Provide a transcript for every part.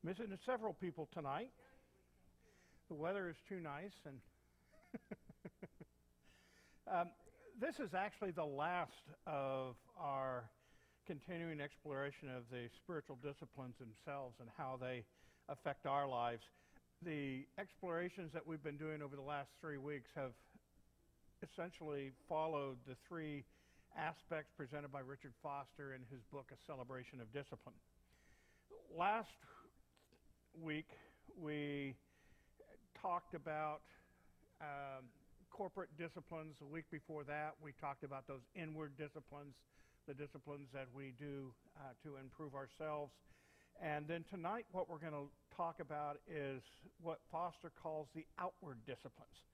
Missing several people tonight. The weather is too nice, and this is actually the last of our continuing exploration of the spiritual disciplines themselves and how they affect our lives. The explorations that we've been doing over the last 3 weeks have essentially followed the three aspects presented by Richard Foster in his book, A Celebration of Discipline. Last week, we talked about corporate disciplines. The week before that, we talked about those inward disciplines, the disciplines that we do to improve ourselves. And then tonight, what we're going to talk about is what Foster calls the outward disciplines.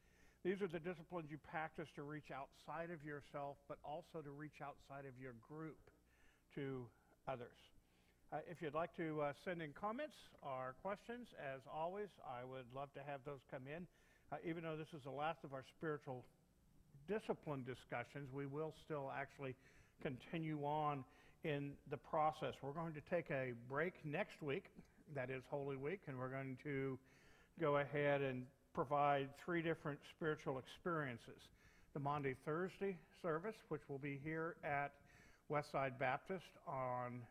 These are the disciplines you practice to reach outside of yourself, but also to reach outside of your group to others. If you'd like to send in comments or questions, as always, I would love to have those come in. Even though this is the last of our spiritual discipline discussions, we will still actually continue on in the process. We're going to take a break next week, that is Holy Week, and we're going to go ahead and provide 3 different spiritual experiences. The Maundy Thursday service, which will be here at Westside Baptist on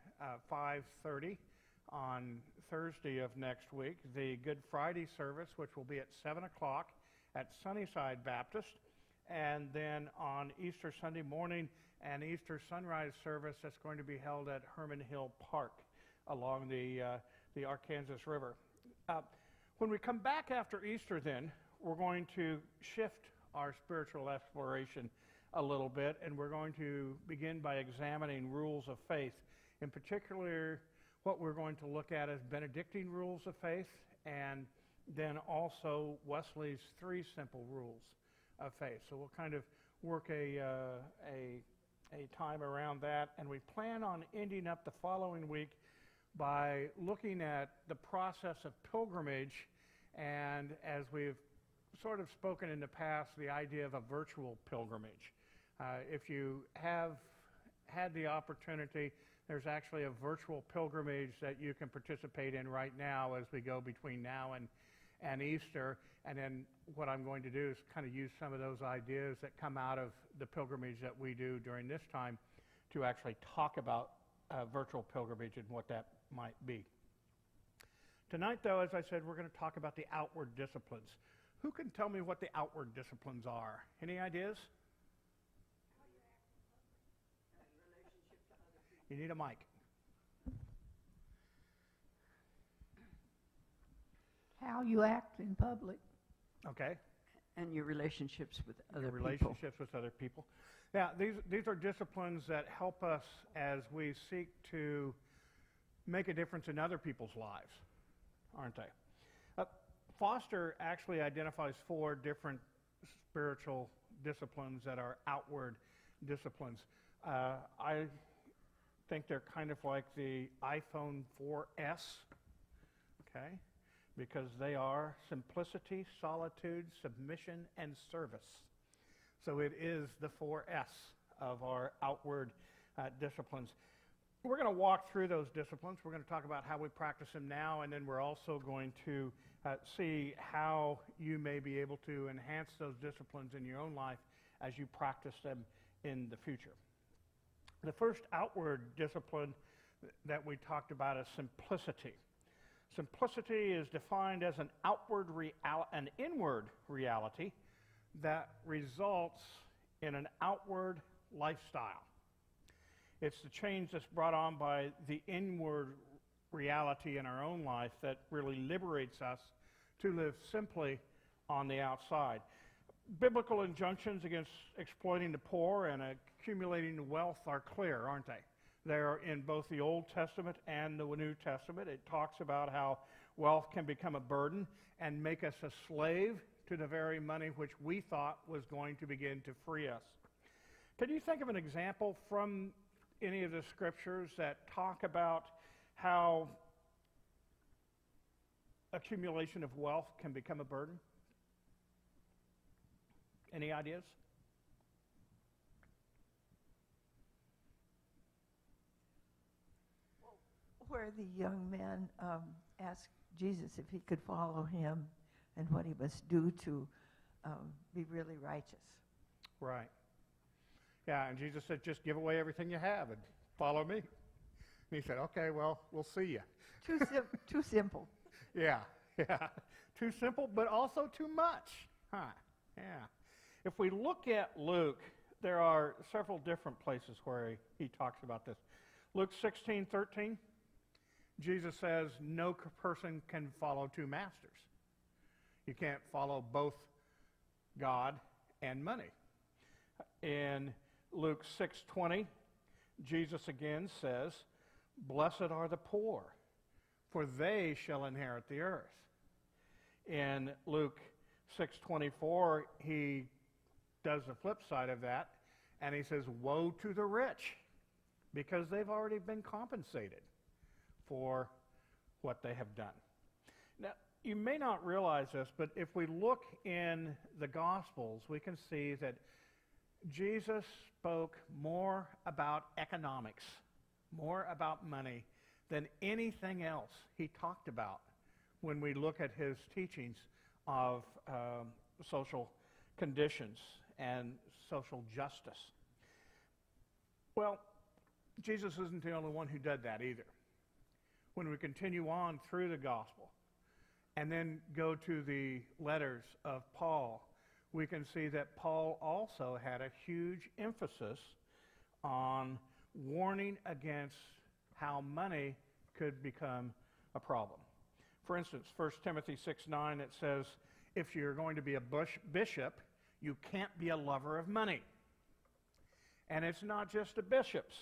5:30 on Thursday of next week. The Good Friday service, which will be at 7 o'clock at Sunnyside Baptist. And then on Easter Sunday morning, an Easter sunrise service that's going to be held at Herman Hill Park along the Arkansas River. When we come back after Easter then, we're going to shift our spiritual exploration a little bit, and we're going to begin by examining rules of faith. In particular, what we're going to look at is Benedictine rules of faith, and then also Wesley's 3 simple rules of faith. So we'll kind of work a time around that, and we plan on ending up the following week by looking at the process of pilgrimage, and as we've sort of spoken in the past, the idea of a virtual pilgrimage. If you have had the opportunity, there's actually a virtual pilgrimage that you can participate in right now as we go between now and Easter. And then what I'm going to do is kind of use some of those ideas that come out of the pilgrimage that we do during this time to actually talk about virtual pilgrimage and what that might be. Tonight, though, as I said, we're going to talk about the outward disciplines. Who can tell me what the outward disciplines are? Any ideas? You need a mic. How you act in public. Okay. And your relationships with other people. Relationships with other people. Now, these are disciplines that help us as we seek to make a difference in other people's lives, aren't they? Foster actually identifies 4 different spiritual disciplines that are outward disciplines. I think they're kind of like the iPhone 4S, okay? Because they are simplicity, solitude, submission, and service. So it is the 4S of our outward disciplines. We're going to walk through those disciplines. We're going to talk about how we practice them now, and then we're also going to see how you may be able to enhance those disciplines in your own life as you practice them in the future. The first outward discipline that we talked about is simplicity. Simplicity is defined as an inward reality that results in an outward lifestyle. It's the change that's brought on by the inward reality in our own life that really liberates us to live simply on the outside. Biblical injunctions against exploiting the poor and accumulating wealth are clear, aren't they? They're in both the Old Testament and the New Testament. It talks about how wealth can become a burden and make us a slave to the very money which we thought was going to begin to free us. Can you think of an example from any of the scriptures that talk about how accumulation of wealth can become a burden? Any ideas? Where the young man asked Jesus if he could follow him and what he must do to be really righteous. Right. Yeah, and Jesus said, just give away everything you have and follow me. And he said, okay, well, we'll see you. Too simple. Yeah, yeah. Too simple, but also too much. Huh, yeah. If we look at Luke, there are several different places where he talks about this. Luke 16:13, Jesus says, no person can follow two masters. You can't follow both God and money. In Luke 6:20, Jesus again says, blessed are the poor, for they shall inherit the earth. In Luke 6:24, he does the flip side of that, and he says, woe to the rich, because they've already been compensated for what they have done. Now, you may not realize this, but if we look in the Gospels, we can see that Jesus spoke more about economics, more about money, than anything else he talked about when we look at his teachings of social conditions and social justice. Well, Jesus isn't the only one who did that either. When we continue on through the gospel and then go to the letters of Paul, we can see that Paul also had a huge emphasis on warning against how money could become a problem. For instance, 1 Timothy 6:9, it says, if you're going to be a bishop, you can't be a lover of money. And it's not just the bishops.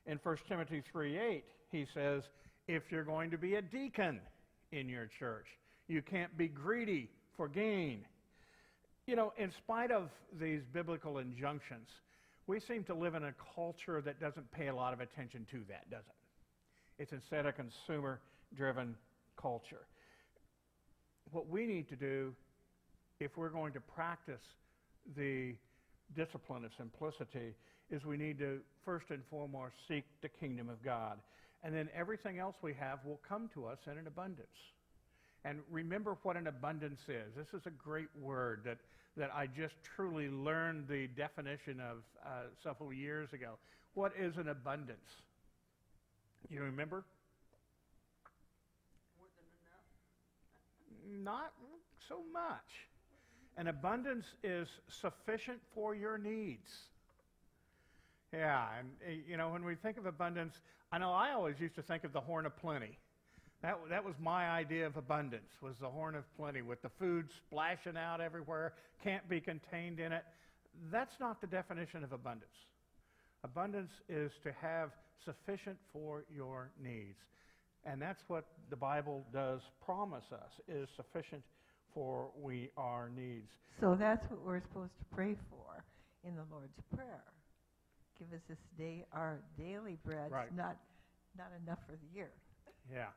In 1 Timothy 3:8, he says, if you're going to be a deacon in your church, you can't be greedy for gain. You know, in spite of these biblical injunctions, we seem to live in a culture that doesn't pay a lot of attention to that, does it? It's instead a consumer-driven culture. What we need to do, if we're going to practice the discipline of simplicity, is we need to first and foremost seek the kingdom of God. And then everything else we have will come to us in an abundance. And remember what an abundance is. This is a great word that I just truly learned the definition of several years ago. What is an abundance? You remember? More than enough? Not so much. An abundance is sufficient for your needs. Yeah, and you know, when we think of abundance, I know I always used to think of the horn of plenty. That was my idea of abundance, was the horn of plenty with the food splashing out everywhere, can't be contained in it. That's not the definition of abundance. Abundance is to have sufficient for your needs. And that's what the Bible does promise us, is sufficient for our needs. So that's what we're supposed to pray for in the Lord's Prayer. Give us this day our daily bread, Right. not enough for the year. Yeah.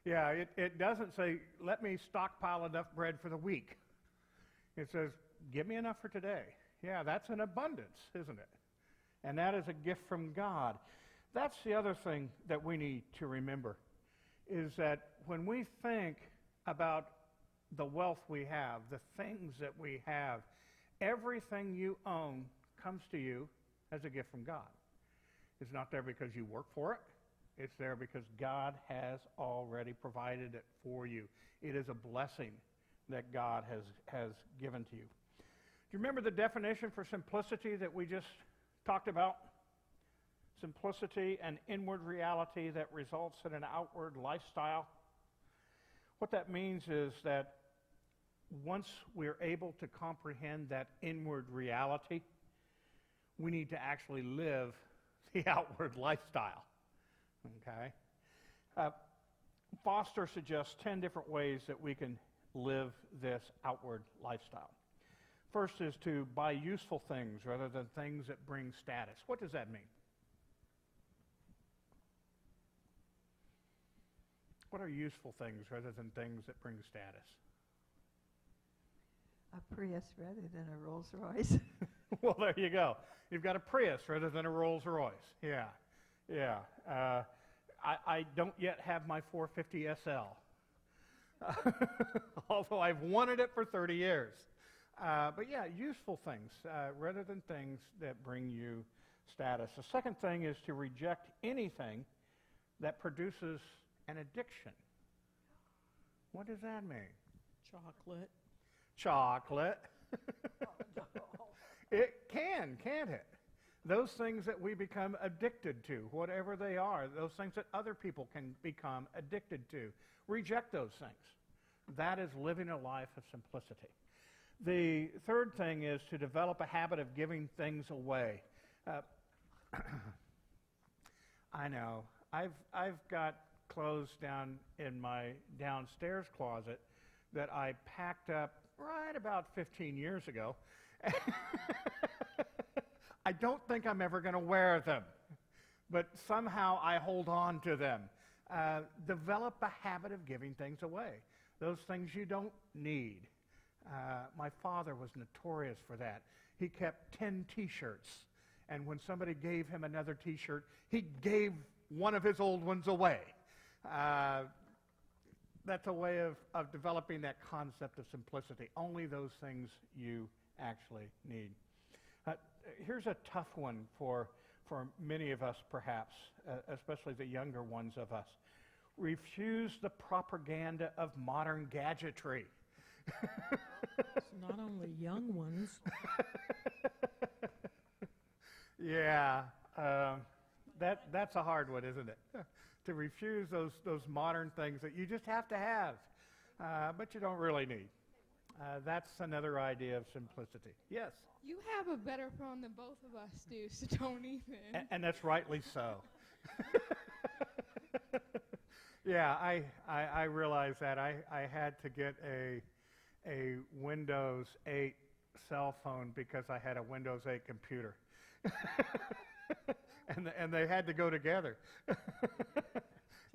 Yeah, it doesn't say, let me stockpile enough bread for the week. It says, give me enough for today. Yeah, that's an abundance, isn't it? And that is a gift from God. That's the other thing that we need to remember, is that when we think about the wealth we have, the things that we have, everything you own comes to you as a gift from God. It's not there because you work for it. It's there because God has already provided it for you. It is a blessing that God has given to you. Do you remember the definition for simplicity that we just talked about? Simplicity, an inward reality that results in an outward lifestyle. What that means is that once we're able to comprehend that inward reality, we need to actually live the outward lifestyle. Okay? Foster suggests 10 different ways that we can live this outward lifestyle. First is to buy useful things rather than things that bring status. What does that mean? What are useful things rather than things that bring status? A Prius rather than a Rolls Royce. Well, there you go. You've got a Prius rather than a Rolls Royce. Yeah, yeah. I don't yet have my 450 SL. although I've wanted it for 30 years. But yeah, useful things rather than things that bring you status. The second thing is to reject anything that produces an addiction. What does that mean? Chocolate. Chocolate. It can, can't it? Those things that we become addicted to, whatever they are, those things that other people can become addicted to. Reject those things. That is living a life of simplicity. The third thing is to develop a habit of giving things away. I know. I've got clothes down in my downstairs closet that I packed up right about 15 years ago. I don't think I'm ever going to wear them, but somehow I hold on to them. Develop a habit of giving things away, those things you don't need. My father was notorious for that. He kept 10 T-shirts, and when somebody gave him another T-shirt, he gave one of his old ones away. That's a way of developing that concept of simplicity. Only those things you actually need. Here's a tough one for many of us, perhaps, especially the younger ones of us. Refuse the propaganda of modern gadgetry. It's not only young ones. Yeah, that's a hard one, isn't it? To refuse those modern things that you just have to have, but you don't really need. That's another idea of simplicity. Yes? You have a better phone than both of us do, so don't even. And that's rightly so. Yeah, I realize that. I had to get a Windows 8 cell phone because I had a Windows 8 computer. and they had to go together.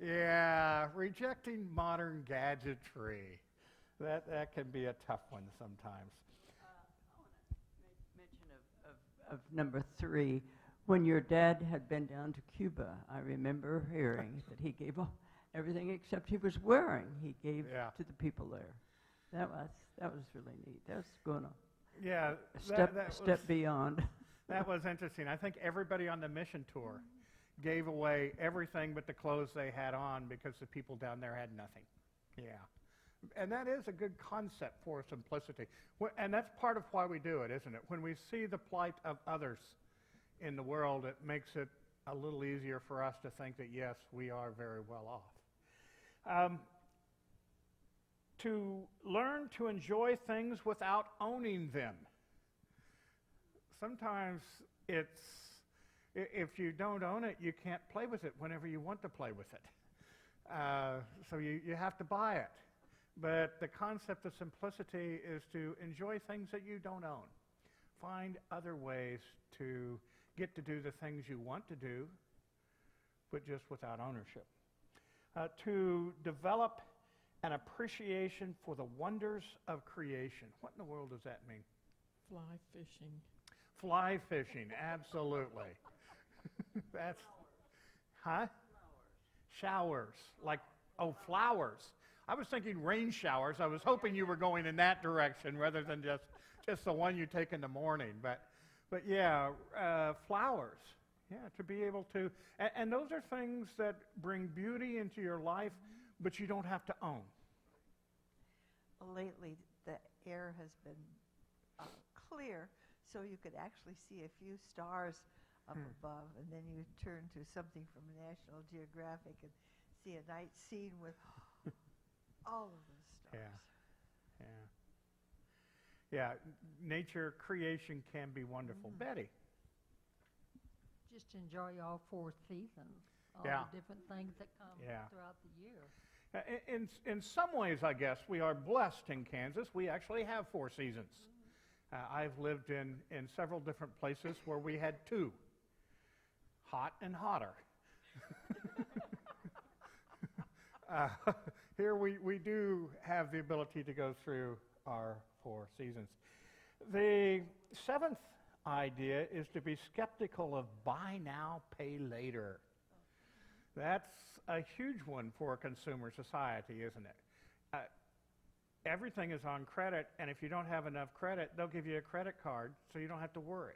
Yeah, rejecting modern gadgetry. That can be a tough one sometimes. I want to make mention of number 3. When your dad had been down to Cuba, I remember hearing that he gave up everything except he was wearing. He gave to the people there. That was really neat. That's going to Yeah, step beyond. That was interesting. I think everybody on the mission tour gave away everything but the clothes they had on because the people down there had nothing. Yeah. And that is a good concept for simplicity. And that's part of why we do it, isn't it? When we see the plight of others in the world, it makes it a little easier for us to think that, yes, we are very well off. To learn to enjoy things without owning them. Sometimes if you don't own it, you can't play with it whenever you want to play with it. So you have to buy it. But the concept of simplicity is to enjoy things that you don't own. Find other ways to get to do the things you want to do, but just without ownership. To develop an appreciation for the wonders of creation. What in the world does that mean? Fly fishing. Fly fishing, absolutely. That's, huh? Showers. Like, oh, flowers. I was thinking rain showers. I was hoping you were going in that direction rather than just the one you take in the morning. But yeah, flowers. Yeah, to be able to, and those are things that bring beauty into your life, but you don't have to own. Well, lately, the air has been clear, so you could actually see a few stars up above, and then you turn to something from National Geographic and see a night scene with all of those stars. Yeah, nature, creation can be wonderful. Betty? Just enjoy all 4 seasons, all Yeah. the different things that come Yeah. throughout the year. In some ways, I guess, we are blessed in Kansas. We actually have 4 seasons. I've lived in several different places where we had 2, hot and hotter. Here we do have the ability to go through our 4 seasons. The 7th idea is to be skeptical of buy now, pay later. That's a huge one for a consumer society, isn't it? uh, everything is on credit, and if you don't have enough credit, they'll give you a credit card so you don't have to worry.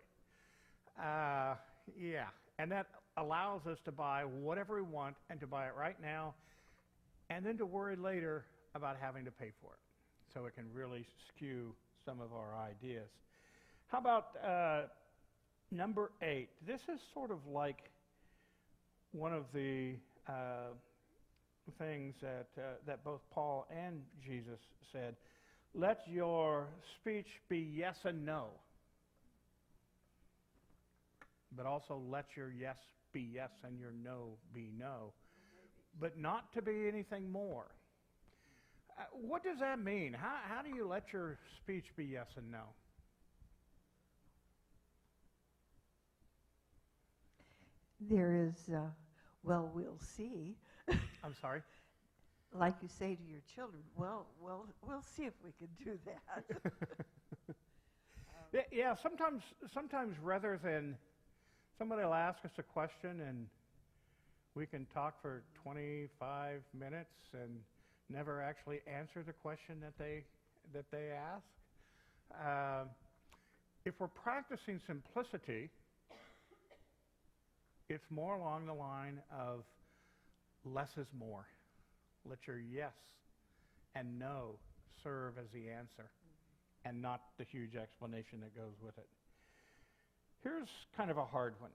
Yeah, and that allows us to buy whatever we want and to buy it right now, and then to worry later about having to pay for it. So it can really skew some of our ideas. How about number 8? This is sort of like one of the things that both Paul and Jesus said. Let your speech be yes and no, but also let your yes be yes and your no be no, but not to be anything more. What does that mean? How do you let your speech be yes and no? There is, well, we'll see. I'm sorry? Like you say to your children, well, we'll see if we can do that. Yeah, sometimes rather than somebody will ask us a question and we can talk for 25 minutes and never actually answer the question that they ask. If we're practicing simplicity, it's more along the line of less is more. Let your yes and no serve as the answer and not the huge explanation that goes with it. Here's kind of a hard one.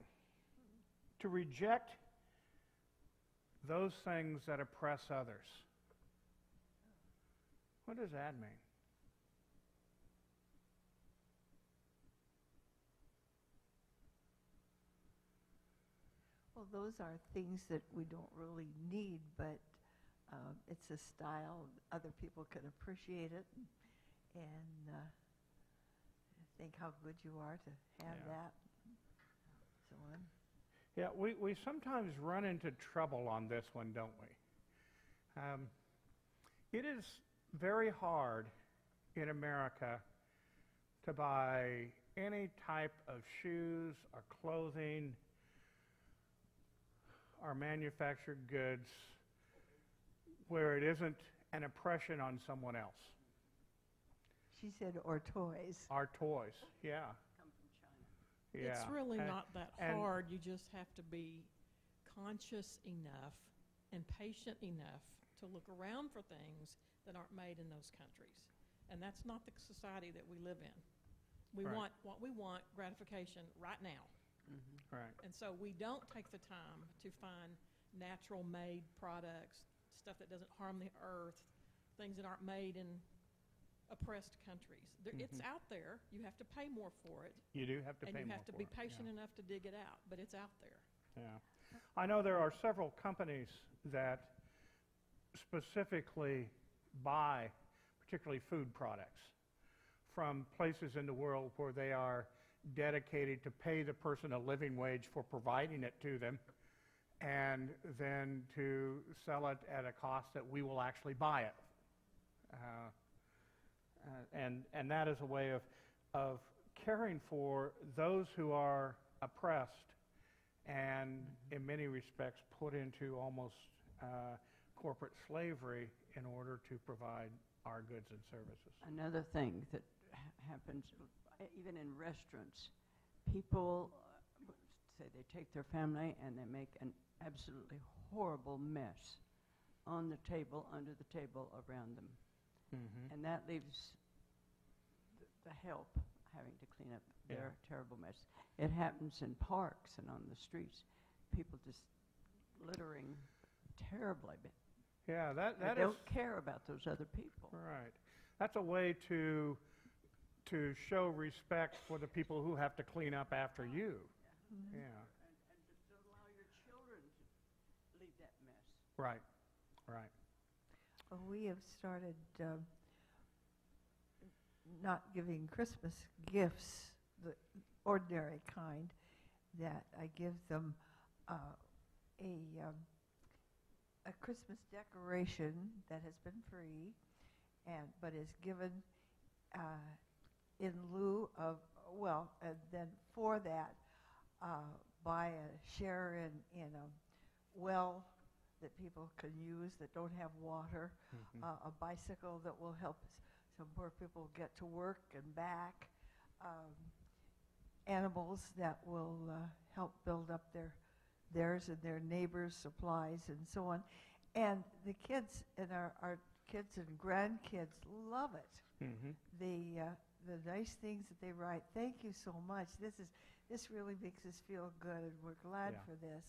To reject those things that oppress others. What does that mean? Well, those are things that we don't really need, but it's a style. Other people can appreciate it and think how good you are to have Yeah. that. So on. Yeah, we sometimes run into trouble on this one, don't we? It is very hard in America to buy any type of shoes or clothing or manufactured goods where it isn't an oppression on someone else. She said, or toys. Our toys, yeah. Come from China. Yeah. It's really And- not that and- hard. You just have to be conscious enough and patient enough to look around for things that aren't made in those countries. And that's not the society that we live in. We Right. want what we want, gratification, right now. Mm-hmm. Right. And so we don't take the time to find natural made products, stuff that doesn't harm the earth, things that aren't made in oppressed countries. It's Mhm. out there. You have to pay more for it. You do have to And pay you more have to for be it, patient yeah. enough to dig it out, but it's out there. Yeah. I know there are several companies that specifically buy particularly food products from places in the world where they are dedicated to pay the person a living wage for providing it to them and then to sell it at a cost that we will actually buy it. And that is a way of caring for those who are oppressed and in many respects put into almost corporate slavery in order to provide our goods and services. Another thing that happens, even in restaurants, people say they take their family and they make an absolutely horrible mess on the table, under the table, around them. Mm-hmm. And that leaves the help having to clean up their terrible mess. It happens in parks and on the streets. People just littering terribly. Yeah, They that is don't care about those other people. right. That's a way to show respect for the people who have to clean up after you. Mhm. Yeah. And just don't allow your children to leave that mess. Right. Right. Well, we have started not giving Christmas gifts, the ordinary kind, that I give them a Christmas decoration that has been free, but is given in lieu of, and then for that, buy a share in a well that people can use that don't have water, a bicycle that will help some poor people get to work and back, animals that will help build up theirs and their neighbors' supplies and so on. And the kids and our kids and grandkids love it. Mm-hmm. The nice things that they write. Thank you so much. This really makes us feel good, and we're glad Yeah. for this.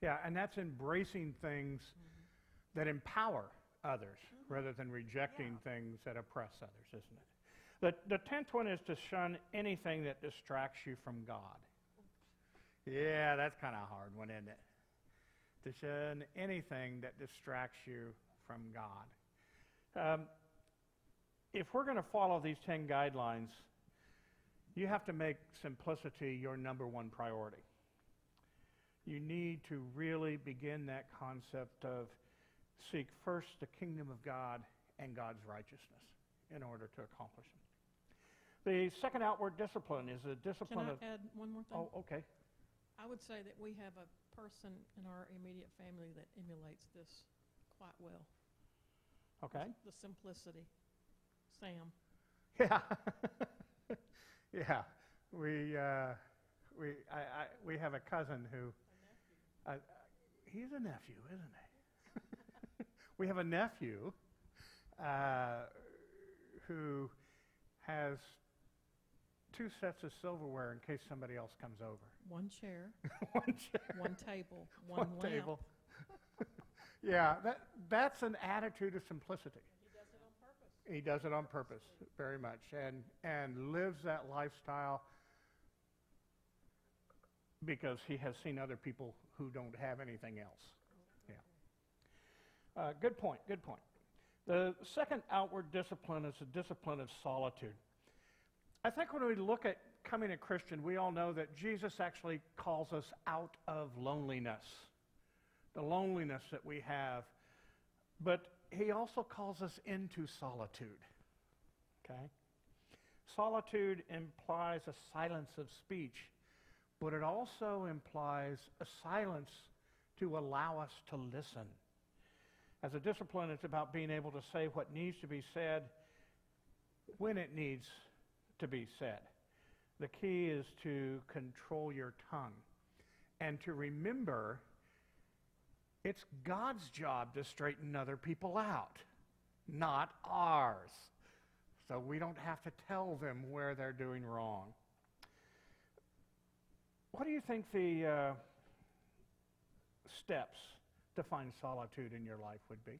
Yeah, and that's embracing things that empower others rather than rejecting things that oppress others, isn't it? The 10th one is to shun anything that distracts you from God. Yeah, that's kind of a hard one, isn't it? To shun anything that distracts you from God. If we're going to follow these 10 guidelines, you have to make simplicity your number one priority. You need to really begin that concept of seek first the kingdom of God and God's righteousness in order to accomplish it. The second outward discipline is a Can discipline I of... add one more thing? Oh, okay. I would say that we have a person in our immediate family that emulates this quite well. Okay. The simplicity. Sam. Yeah. Yeah. We have a cousin who... he's a nephew, isn't he? We have a nephew who has 2 sets of silverware in case somebody else comes over. One chair, One chair, one table, one lamp. table. Yeah, that's an attitude of simplicity. He does it on purpose. He does it on purpose, very much, and lives that lifestyle because he has seen other people who don't have anything else. Yeah. Good point, good point. The second outward discipline is a discipline of solitude. I think when we look at becoming a Christian, we all know that Jesus actually calls us out of loneliness, the loneliness that we have, but he also calls us into solitude, okay? Solitude implies a silence of speech, but it also implies a silence to allow us to listen. As a discipline, it's about being able to say what needs to be said when it needs to be said. The key is to control your tongue and to remember it's God's job to straighten other people out, not ours. So we don't have to tell them where they're doing wrong. What do you think the steps to find solitude in your life would be?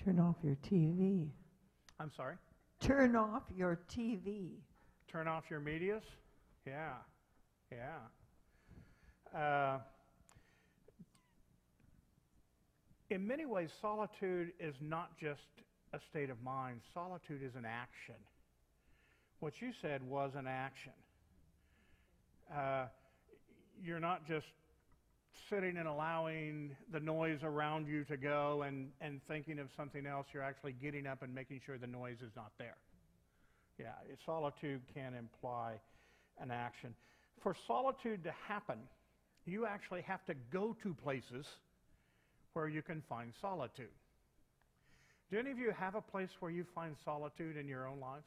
Turn off your TV. I'm sorry? Turn off your TV. Turn off your medias? Yeah, yeah. In many ways, solitude is not just a state of mind. Solitude is an action. What you said was an action. You're not just sitting and allowing the noise around you to go and thinking of something else. You're actually getting up and making sure the noise is not there. Yeah, solitude can imply an action. For solitude to happen, you actually have to go to places where you can find solitude. Do any of you have a place where you find solitude in your own lives?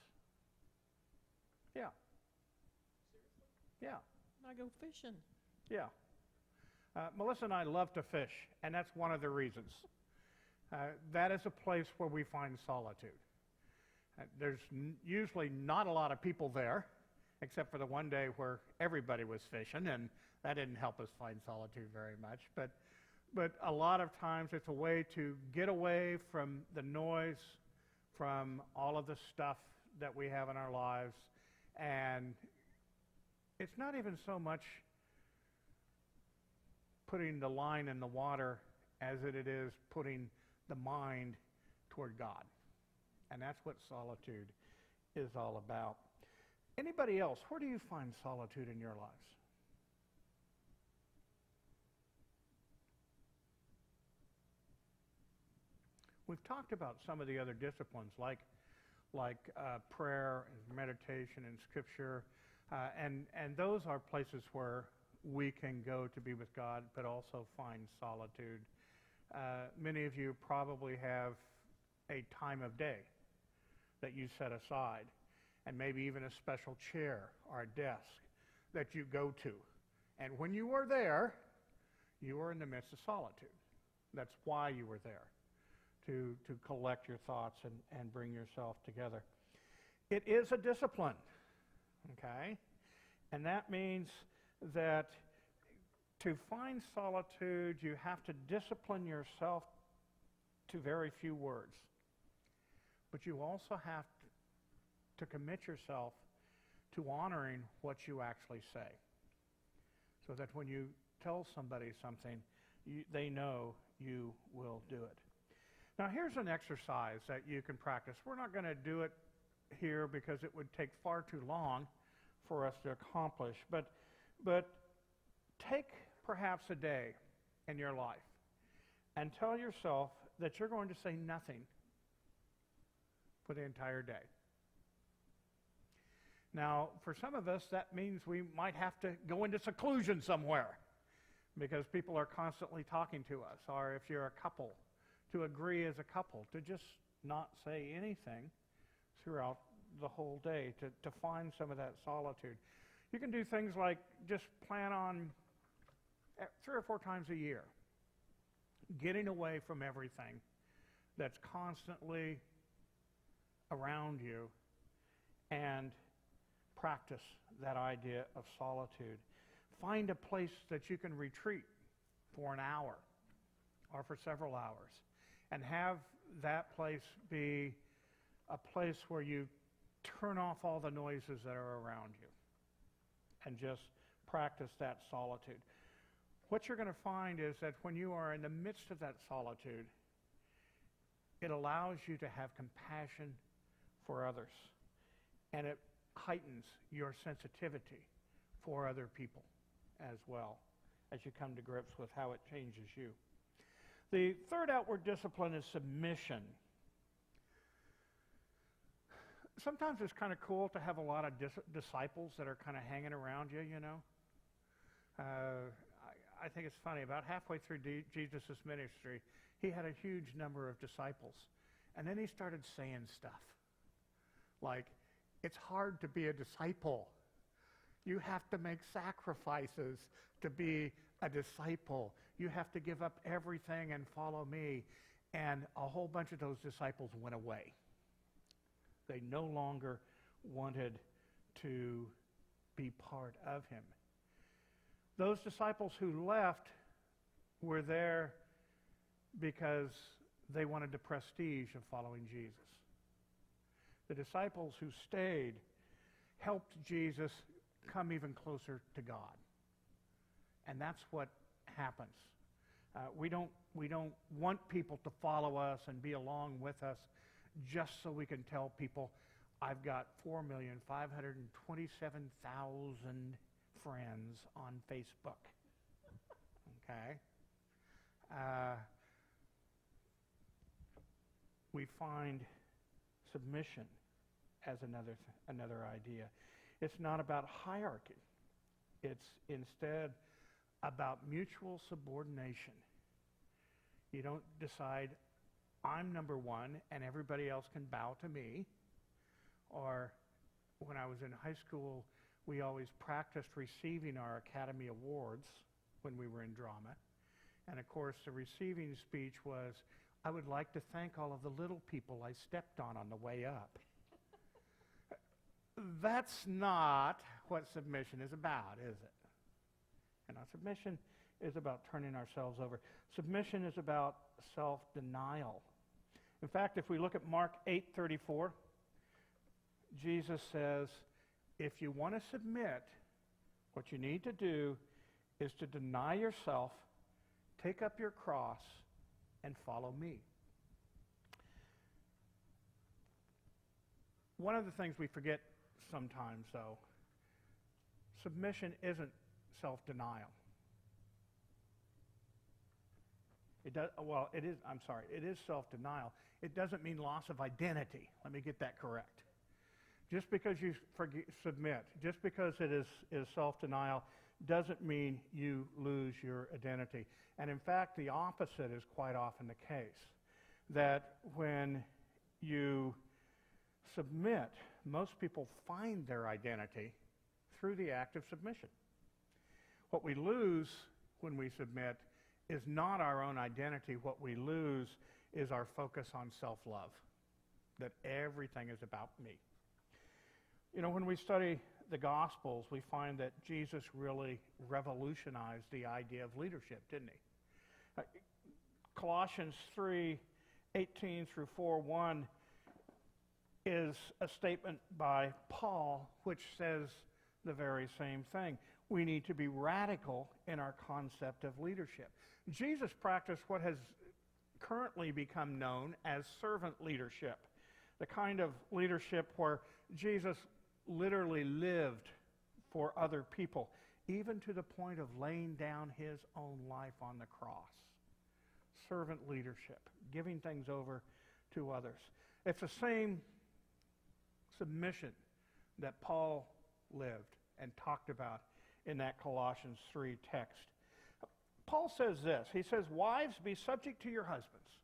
Yeah. Yeah. I go fishing. Yeah. Melissa and I love to fish, and that's one of the reasons. That is a place where we find solitude. There's usually not a lot of people there, except for the one day where everybody was fishing, and that didn't help us find solitude very much. But a lot of times it's a way to get away from the noise, from all of the stuff that we have in our lives, and it's not even so much putting the line in the water as it is putting the mind toward God. And that's what solitude is all about. Anybody else, where do you find solitude in your lives? We've talked about some of the other disciplines like prayer and meditation and scripture, and those are places where we can go to be with God, but also find solitude. Many of you probably have a time of day that you set aside, and maybe even a special chair or a desk that you go to. And when you are there, you are in the midst of solitude. That's why you were there, to collect your thoughts and bring yourself together. It is a discipline, okay? And that means that to find solitude, you have to discipline yourself to very few words. But you also have to commit yourself to honoring what you actually say, so that when you tell somebody something, they know you will do it. Now, here's an exercise that you can practice. We're not going to do it here because it would take far too long for us to accomplish, but take perhaps a day in your life and tell yourself that you're going to say nothing for the entire day. Now, for some of us, that means we might have to go into seclusion somewhere because people are constantly talking to us, or if you're a couple, to agree as a couple to just not say anything throughout the whole day, to find some of that solitude. You can do things like just plan on 3 or 4 times a year getting away from everything that's constantly around you and practice that idea of solitude. Find a place that you can retreat for an hour or for several hours and have that place be a place where you turn off all the noises that are around you and just practice that solitude. What you're going to find is that when you are in the midst of that solitude, it allows you to have compassion for others, and it heightens your sensitivity for other people as well as you come to grips with how it changes you. The third outward discipline is submission. Sometimes it's kind of cool to have a lot of disciples that are kind of hanging around you, you know. I think it's funny, about halfway through Jesus' ministry, he had a huge number of disciples. And then he started saying stuff like, it's hard to be a disciple. You have to make sacrifices to be a disciple. You have to give up everything and follow me. And a whole bunch of those disciples went away. They no longer wanted to be part of him. Those disciples who left were there because they wanted the prestige of following Jesus. The disciples who stayed helped Jesus come even closer to God. And that's what happens. We don't want people to follow us and be along with us just so we can tell people, I've got 4,527,000 friends on Facebook. Okay? We find submission as another idea. It's not about hierarchy. It's instead about mutual subordination. You don't decide, I'm number one and everybody else can bow to me. Or when I was in high school, we always practiced receiving our Academy Awards when we were in drama. And of course, the receiving speech was, I would like to thank all of the little people I stepped on the way up. That's not what submission is about, is it? And our submission is about turning ourselves over. Submission is about self-denial. In fact, if we look at Mark 8:34, Jesus says, if you want to submit, what you need to do is to deny yourself, take up your cross, and follow me. One of the things we forget sometimes, though, submission isn't self-denial. It is self-denial. It doesn't mean loss of identity. Let me get that correct. Just because you submit, just because it is self-denial, doesn't mean you lose your identity. And in fact, the opposite is quite often the case. That when you submit, most people find their identity through the act of submission. What we lose when we submit is not our own identity. What we lose is our focus on self-love, that everything is about me. You know, when we study the Gospels, we find that Jesus really revolutionized the idea of leadership, didn't he? Colossians 3:18 through 4:1 is a statement by Paul which says the very same thing. We need to be radical in our concept of leadership. Jesus practiced what has currently become known as servant leadership, the kind of leadership where Jesus literally lived for other people, even to the point of laying down his own life on the cross. Servant leadership, giving things over to others. It's the same submission that Paul lived and talked about in that Colossians 3 text. Paul says this. He says, "Wives, be subject to your husbands."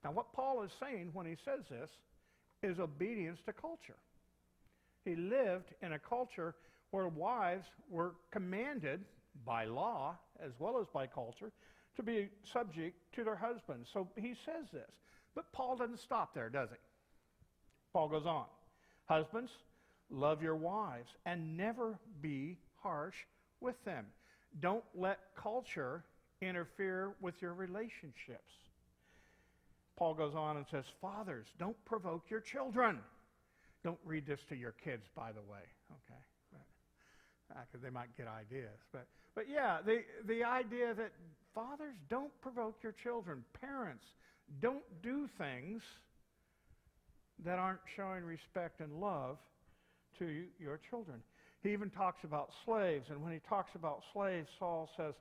Now, what Paul is saying when he says this is obedience to culture. He lived in a culture where wives were commanded by law, as well as by culture, to be subject to their husbands. So he says this. But Paul doesn't stop there, does he? Paul goes on. "Husbands, love your wives and never be harsh with them. Don't let culture interfere with your relationships." Paul goes on and says, "Fathers, don't provoke your children." Don't read this to your kids, by the way, okay? Because they might get ideas. But yeah, the idea that fathers, don't provoke your children. Parents, don't do things that aren't showing respect and love to your children. He even talks about slaves, and when he talks about slaves, Saul says,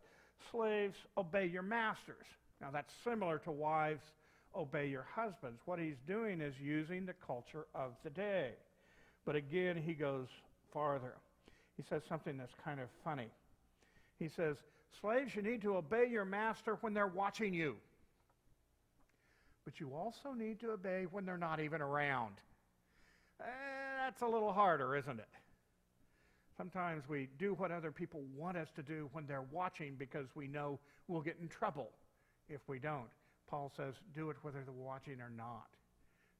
"Slaves, obey your masters." Now that's similar to wives, obey your husbands. What he's doing is using the culture of the day. But again, he goes farther. He says something that's kind of funny. He says, "Slaves, you need to obey your master when they're watching you. But you also need to obey when they're not even around." That's a little harder, isn't it? Sometimes we do what other people want us to do when they're watching because we know we'll get in trouble if we don't. Paul says, do it whether they're watching or not.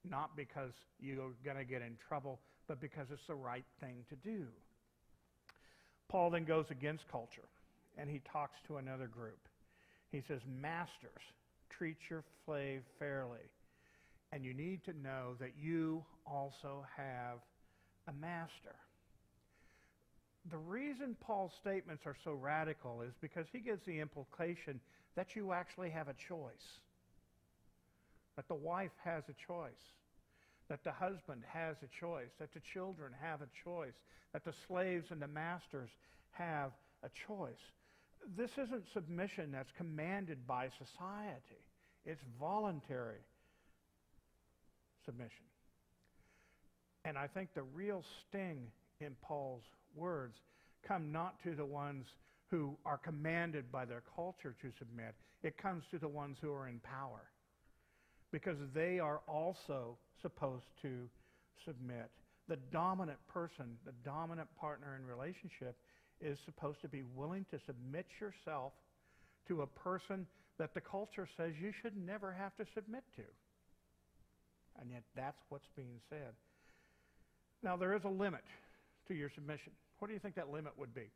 Not because you're going to get in trouble, but because it's the right thing to do. Paul then goes against culture, and he talks to another group. He says, "Masters, treat your slave fairly. And you need to know that you also have a master." The reason Paul's statements are so radical is because he gives the implication that you actually have a choice. That the wife has a choice. That the husband has a choice. That the children have a choice. That the slaves and the masters have a choice. This isn't submission that's commanded by society. It's voluntary submission. And I think the real sting in Paul's words come not to the ones who are commanded by their culture to submit. It comes to the ones who are in power, because they are also supposed to submit. The dominant person, the dominant partner in relationship is supposed to be willing to submit yourself to a person that the culture says you should never have to submit to. And yet that's what's being said. Now there is a limit to your submission. What do you think that limit would be?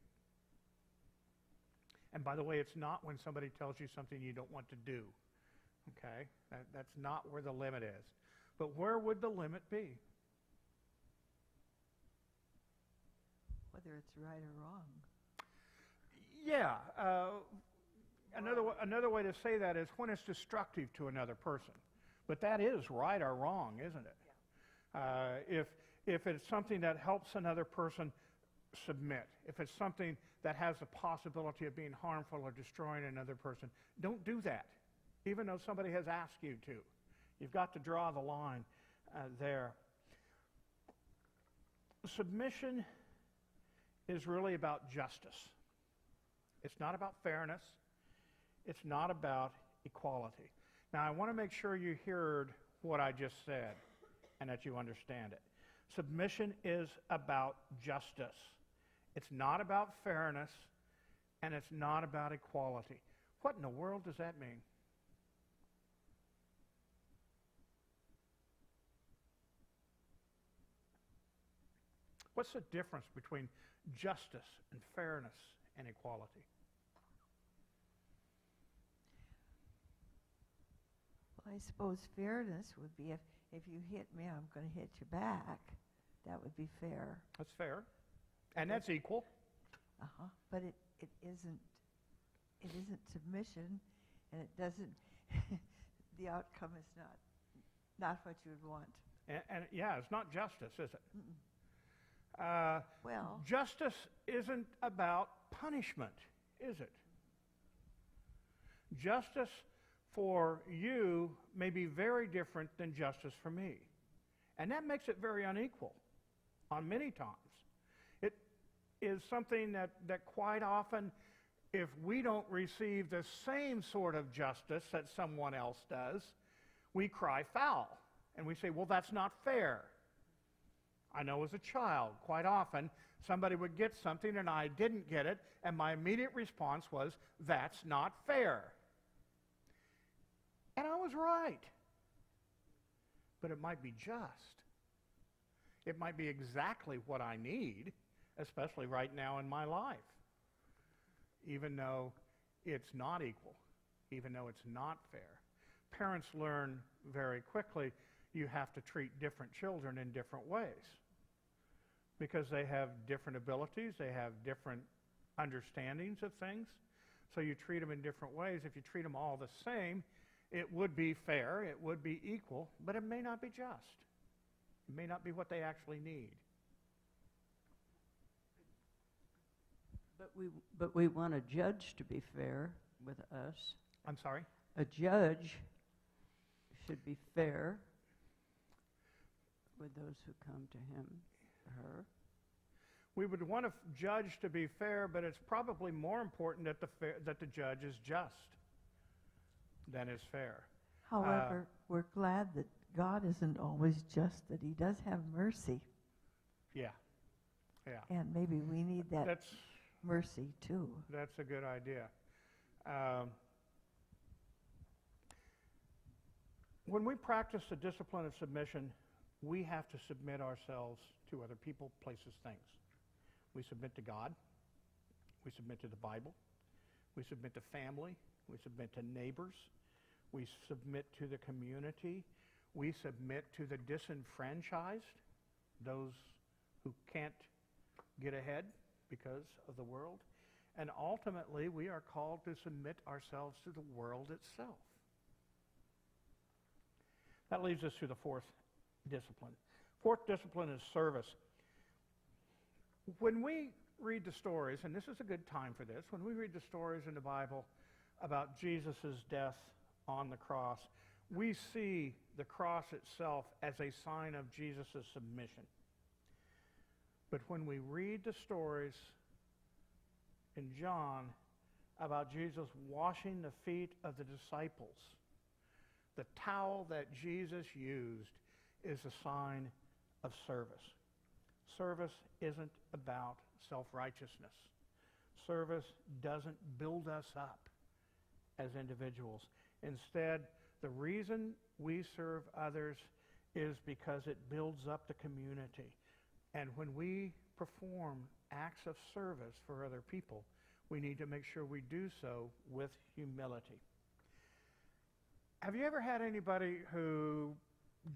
And by the way, it's not when somebody tells you something you don't want to do. Okay? That's not where the limit is. But where would the limit be? Whether it's right or wrong. Yeah. Another way to say that is when it's destructive to another person. But that is right or wrong, isn't it? Yeah. If it's something that helps another person, submit. If it's something that has the possibility of being harmful or destroying another person, don't do that, even though somebody has asked you to. You've got to draw the line there. Submission is really about justice. It's not about fairness. It's not about equality. Now, I want to make sure you heard what I just said and that you understand it. Submission is about justice. It's not about fairness, and it's not about equality. What in the world does that mean? What's the difference between justice and fairness and equality? Well, I suppose fairness would be if you hit me, I'm going to hit you back. That would be fair. That's fair. And that's equal. Uh-huh. But it isn't submission, and it doesn't, the outcome is not what you would want. And yeah, it's not justice, is it? Well, Justice isn't about punishment, is it? Justice for you may be very different than justice for me. And that makes it very unequal on many times. It is something that quite often, if we don't receive the same sort of justice that someone else does, we cry foul. And we say, well, that's not fair. I know as a child, quite often, somebody would get something and I didn't get it, and my immediate response was, that's not fair. And I was right. But it might be just. It might be exactly what I need, especially right now in my life. Even though it's not equal, even though it's not fair. Parents learn very quickly you have to treat different children in different ways because they have different abilities, they have different understandings of things, so you treat them in different ways. If you treat them all the same, it would be fair, it would be equal, but it may not be just. It may not be what they actually need. But we want a judge to be fair with us. I'm sorry? A judge should be fair with those who come to him or her. We would want a judge to be fair, but it's probably more important that the judge is just than is fair. however, we're glad that God isn't always just, that he does have mercy. Yeah. And maybe we need that That's mercy too. That's a good idea. When we practice the discipline of submission, we have to submit ourselves to other people, places, things. We submit to God. We submit to the Bible. We submit to family. We submit to neighbors. We submit to the community. We submit to the disenfranchised, those who can't get ahead because of the world. And ultimately, we are called to submit ourselves to the world itself. That leads us to the fourth discipline. Fourth discipline is service. When we read the stories, and this is a good time for this, when we read the stories in the Bible about Jesus' death on the cross, we see the cross itself as a sign of Jesus' submission. But when we read the stories in John about Jesus washing the feet of the disciples, the towel that Jesus used is a sign of service. Service isn't about self-righteousness. Service doesn't build us up as individuals. Instead, the reason we serve others is because it builds up the community. And when we perform acts of service for other people, we need to make sure we do so with humility. Have you ever had anybody who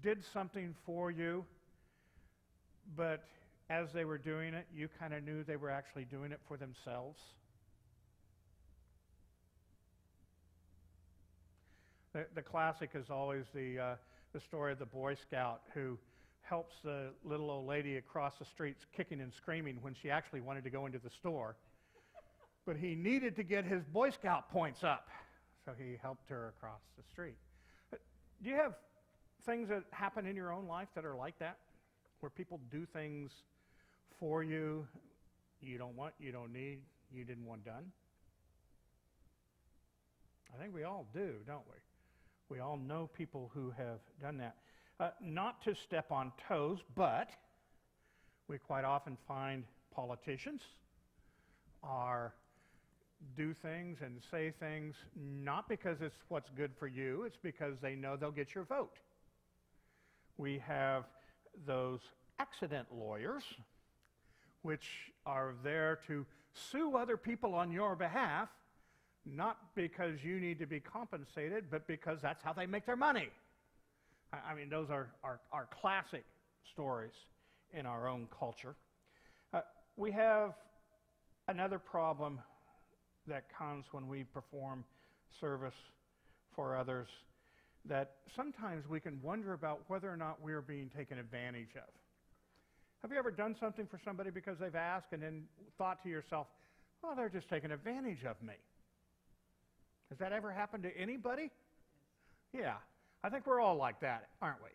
did something for you, but as they were doing it, you kind of knew they were actually doing it for themselves? The classic is always the story of the Boy Scout who helps the little old lady across the streets kicking and screaming when she actually wanted to go into the store. But he needed to get his Boy Scout points up, so he helped her across the street. Do you have things that happen in your own life that are like that, where people do things for you you don't want, you don't need, you didn't want done? I think we all do, don't we? We all know people who have done that. Not to step on toes, but we quite often find politicians do things and say things not because it's what's good for you, it's because they know they'll get your vote. We have those accident lawyers, which are there to sue other people on your behalf, not because you need to be compensated, but because that's how they make their money. I mean, those are classic stories in our own culture. We have another problem that comes when we perform service for others, that sometimes we can wonder about whether or not we're being taken advantage of. Have you ever done something for somebody because they've asked and then thought to yourself, well, they're just taking advantage of me? Has that ever happened to anybody? Yeah, I think we're all like that, aren't we?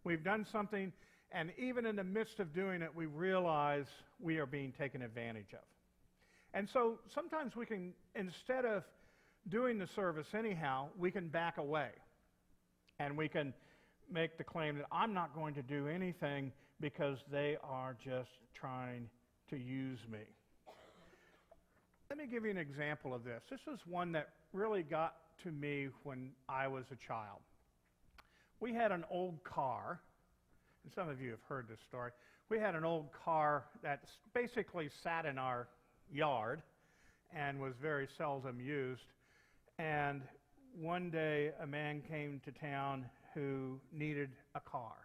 We've done something, and even in the midst of doing it, we realize we are being taken advantage of. And so sometimes we can, instead of doing the service anyhow, we can back away. And we can make the claim that I'm not going to do anything because they are just trying to use me. Let me give you an example of this. This is one that really got to me when I was a child. We had an old car, and some of you have heard this story. We had an old car that basically sat in our yard and was very seldom used. And one day a man came to town who needed a car.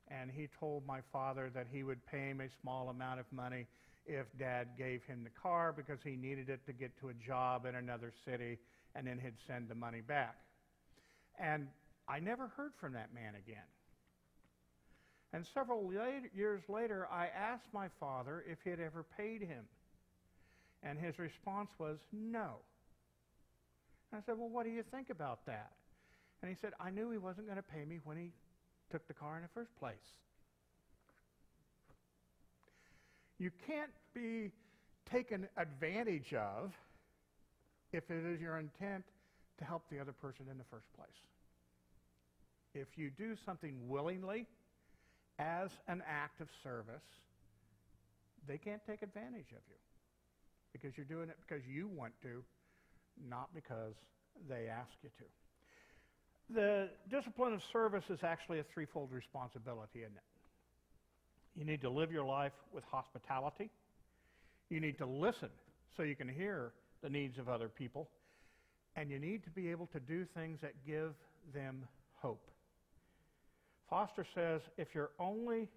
And he told my father that he would pay him a small amount of money if Dad gave him the car because he needed it to get to a job in another city, and then he'd send the money back. And I never heard from that man again. And several years later, I asked my father if he had ever paid him. And his response was, no. And I said, well, what do you think about that? And he said, I knew he wasn't going to pay me when he took the car in the first place. You can't be taken advantage of if it is your intent to help the other person in the first place. If you do something willingly as an act of service, they can't take advantage of you because you're doing it because you want to, not because they ask you to. The discipline of service is actually a threefold responsibility, isn't it? You need to live your life with hospitality. You need to listen so you can hear the needs of other people. And you need to be able to do things that give them hope. Foster says, if you're only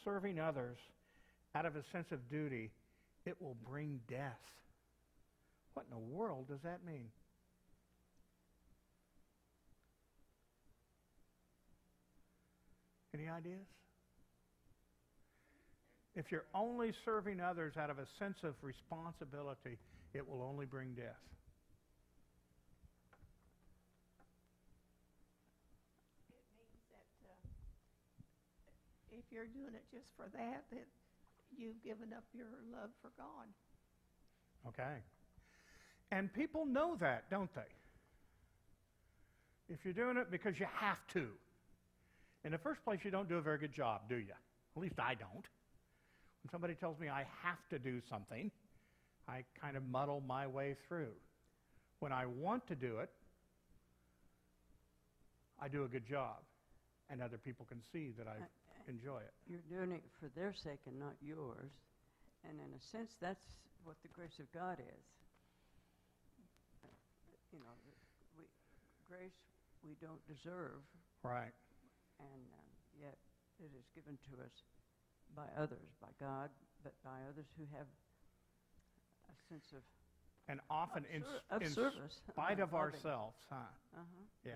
serving others out of a sense of duty, it will bring death. What in the world does that mean? Any ideas? If you're only serving others out of a sense of responsibility, it will only bring death. It means that if you're doing it just for that you've given up your love for God. Okay. And people know that, don't they? If you're doing it because you have to. In the first place, you don't do a very good job, do you? At least I don't. When somebody tells me I have to do something, I kind of muddle my way through. When I want to do it, I do a good job, and other people can see that I enjoy it. You're doing it for their sake and not yours. And in a sense, that's what the grace of God is. You know, grace we don't deserve. Right. And yet it is given to us by others, by God, but by others who have a sense of And often in service, spite of loving. ourselves, huh? Yeah.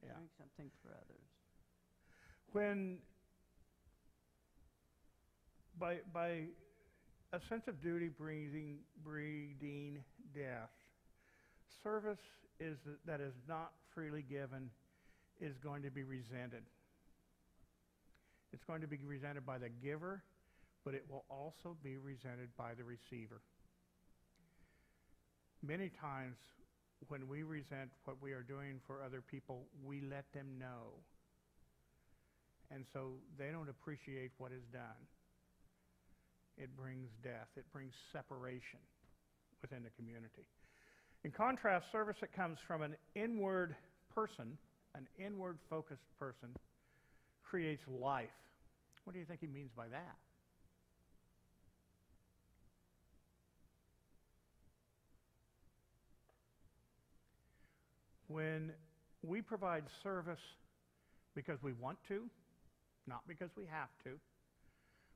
Yeah. Doing something for others. When by a sense of duty breeding death, service that is not freely given is going to be resented. It's going to be resented by the giver, but it will also be resented by the receiver. Many times when we resent what we are doing for other people, we let them know. And so they don't appreciate what is done. It brings death. It brings separation within the community. In contrast, service that comes from an inward person, an inward-focused person, creates life. What do you think he means by that? When we provide service because we want to, not because we have to,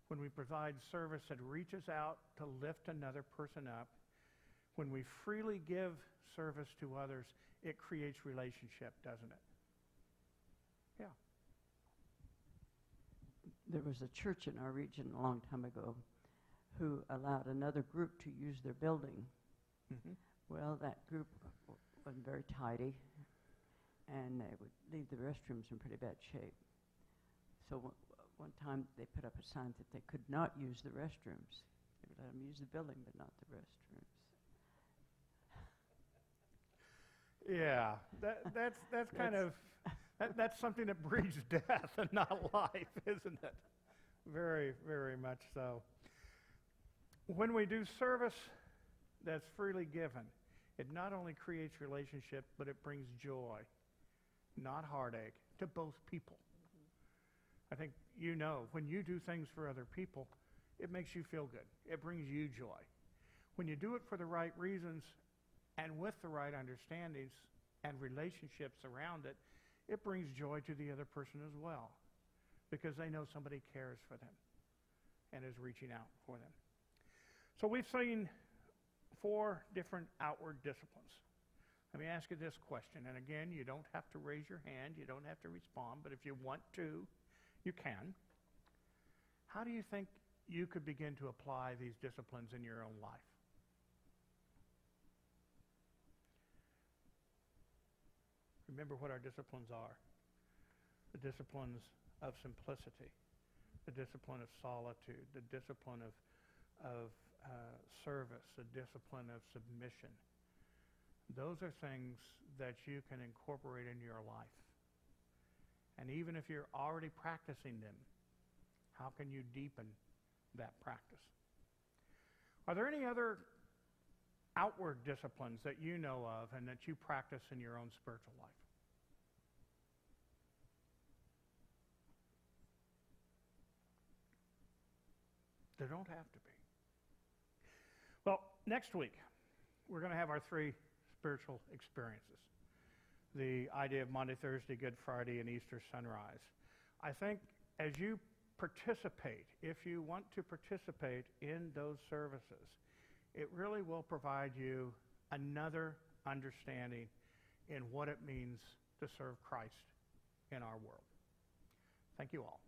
when we provide service that reaches out to lift another person up, when we freely give service to others, it creates relationship, doesn't it? Yeah. There was a church in our region a long time ago who allowed another group to use their building. Mm-hmm. Well, that group wasn't very tidy, and they would leave the restrooms in pretty bad shape. So one time they put up a sign that they could not use the restrooms. They would let them use the building, but not the restrooms. Yeah, that's kind of that's something that breeds death and not life, isn't it? Very, very much so. When we do service that's freely given, it not only creates relationship, but it brings joy, not heartache, to both people. I think you know, when you do things for other people, it makes you feel good. It brings you joy. When you do it for the right reasons and with the right understandings and relationships around it, it brings joy to the other person as well, because they know somebody cares for them and is reaching out for them. So we've seen 4 different outward disciplines. Let me ask you this question, and again, you don't have to raise your hand, you don't have to respond, but if you want to, you can. How do you think you could begin to apply these disciplines in your own life? Remember what our disciplines are. The disciplines of simplicity, the discipline of solitude, the discipline of service, the discipline of submission. Those are things that you can incorporate into your life. And even if you're already practicing them, how can you deepen that practice? Are there any other outward disciplines that you know of and that you practice in your own spiritual life? There don't have to be. Well, next week, we're going to have our 3 spiritual experiences. The idea of Monday, Thursday, Good Friday, and Easter sunrise. I think as you participate, if you want to participate in those services, it really will provide you another understanding in what it means to serve Christ in our world. Thank you all.